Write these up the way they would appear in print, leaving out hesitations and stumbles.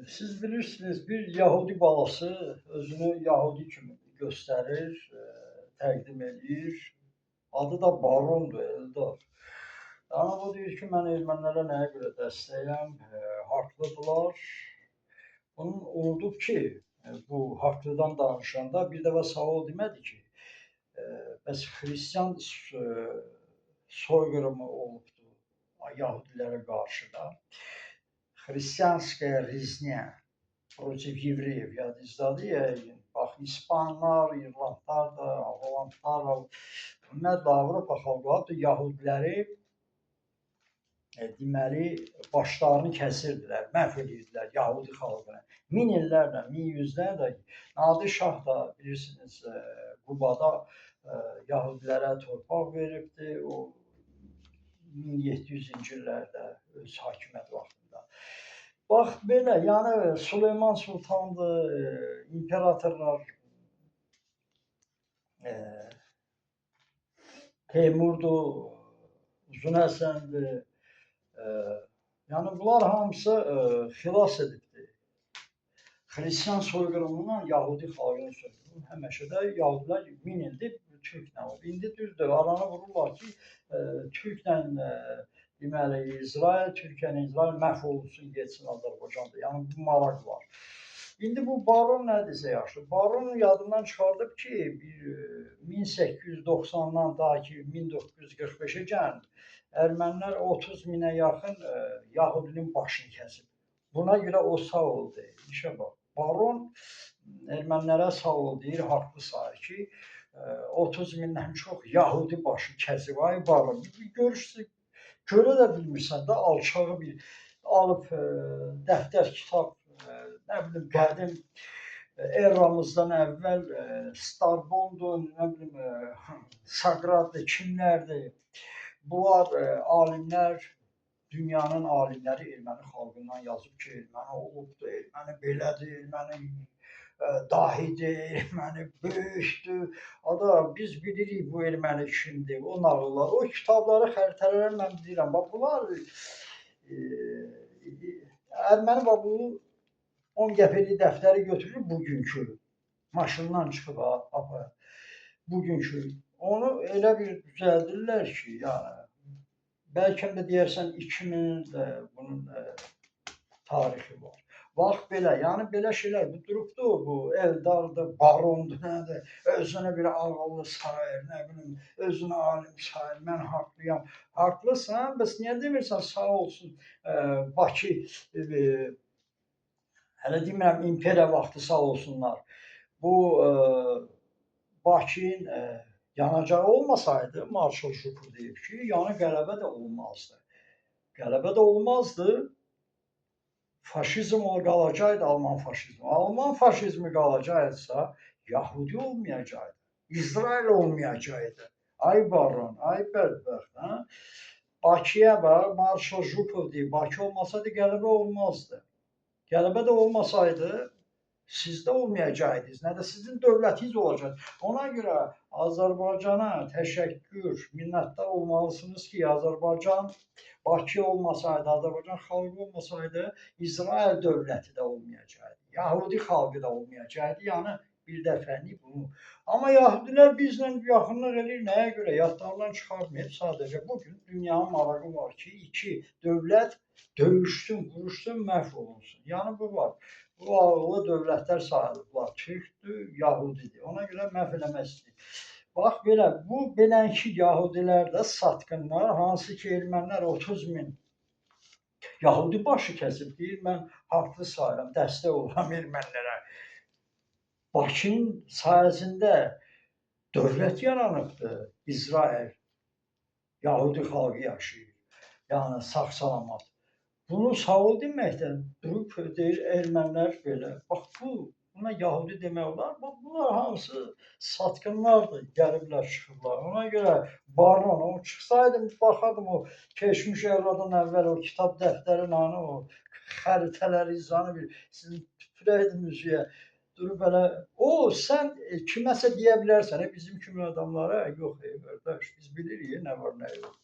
Siz bilirsiniz, bir Yahudi balası özünü Yahudi kimi göstərir, təqdim edir. Adı da Barondur, Eldar. Yəni o deyir ki, mən ermənilərə nəyə görə dəstəyəm, haqlıdırlar. Bunun unudub ki, bu haqlıdan danışanda bir dəfə Saul demədi ki, bəs xristian soyqırımı olubdur Yahudilərə qarşı da. Христианская резня против евреев yadınızdadır yəqin. Bax, İspanlar, İrlandlar da, Hollandlar da, ümumiyyətlə Avropa xalqları da Yahudiləri deməli başlarını kəsirdilər, məhv edirdilər Yahudi xalqını. Min illərlə, min yüzlərlə Nadir Şah da bilirsiniz Qubada Yahudilərə torpaq veribdi. O 1700-cü illərdə öz hakimiyyət vaxtında. Bax belə, yəni Süleyman Sultandır, imperatorlar Teymurdur, Uzun Həsəndir. Yəni bunlar hamısı xilas edibdir. Xristian soyqırımından Yahudi xalqını soyqırımı həmişə də Yahudilər 1000 ildir Türklə oldu. İndi düzdür, aranı vururlar ki, Türklə deməli İsrail, Türkiyənin İsrail məhv olunsun, getsin Azərbaycanda. Yəni bu maraq var. İndi bu Baron nədirsə yaxşı. Baron yadından çıxardıb ki, 1890-dan daha ki 1945-ə gəlin ermənilər 30 minə yaxın Yahudinin başını kəsib. Buna görə o sağ oldu. İşə bax. Baron ermənilərə sağ ol deyir, haqlı sayır ki, 30 mindən çox Yahudi başı kəsib. Ay Baron, görürsünüz, görə də bilmirsən də alçağı bir alıb dəftər, kitab, nə bilim, qədim eramızdan əvvəl Starbondur, nə bilim, Saqratdır, kimlərdir. Bunlar alimlər, dünyanın alimləri erməni xalqından yazıb ki, erməni olubdur, erməni belədir, erməni dahidir, erməni böyükdür. Biz bilirik bu erməni kimdir, o nağıllar. O kitabları, xəritələri mən bilirəm. Bax, bunlar erməni bu 10 qəpiklik dəftəri götürür bugünkü, maşından çıxıb, bugünkü. Onu elə bir düzəldirlər ki, yəni, bəlkə də deyərsən 2000 də bunun tarixi var. Bax belə, yəni belə şeylər, bu durubdur, bu Eldardır, Barondur, nədir, özünə bir ağıllı sayır, nə bilim, özünə alim sayır, mən haqlıyam. Haqlısan, bəs niyə demirsən sağ olsun Bakı, hələ demirəm imperiya vaxtı sağ olsunlar. Bu Bakının yanacağı olmasaydı, Marshal Şukur deyib ki, yəni qələbə də olmazdı. Qələbə də olmazdı. Faşizm qalacaqdı, Alman faşizmi. Alman faşizmi qalacaqsa, Yahudi olmayacaqdı, İsrail olmayacaqdı. Ay Baron, ay bədbəxt. Bakıya bax, Marshal Şukur deyib, Bakı olmasaydı qələbə olmazdı. Qələbə də olmasaydı, siz də olmayacaqdınız, nə də sizin dövlətiniz olacaq. Ona görə Azərbaycana təşəkkür, minnətdar olmalısınız ki, Azərbaycan Bakı olmasaydı, Azərbaycan xalqı olmasaydı, İsrail dövləti də olmayacaqdı, Yahudi xalqı da olmayacaqdı. Yəni bir dəfəlik bunu. Amma Yahudilər bizlə yaxınlıq edir, nəyə görə? Yadlarından çıxarmayıb, sadəcə bugün dünyanın marağı var ki, iki dövlət döyüşsün, vuruşsun, məhv olunsun. Yəni bu var. Bu ağıllı dövlətlər sayılıblar. Türkdür, Yahudidir. Ona görə məhv eləmək istəyir. Bax belə, bu beləki Yahudilər də satqınlar, hansı ki ermənilər 30 min Yahudi başı kəsib, deyir, mən haqlı sayıram, dəstək oluram ermənilərə. Bakının sayəsində dövlət yaranıbdır, İsrail, Yahudi xalqı yaşayır, yəni sağ-salamat. Bunu sağ ol deməkdən durub deyir, ermənilər belə. Bax, buna Yahudi demək olar. Bax, bunlar hamısı satqınlardır, gəliblər, çıxıblar. Ona görə Baron, o çıxsaydım, baxardım o keçmiş evradan əvvəl o kitab dəftərin anı, o xəritələri izanı bir, sizin tüpürəydim üzüyə. Durub belə, sən kiməsə deyə bilərsən, bizim kimi adamlara, yox, qardaş, biz bilirik, nə var, nə yox.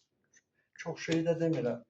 Çox şey də demirəm.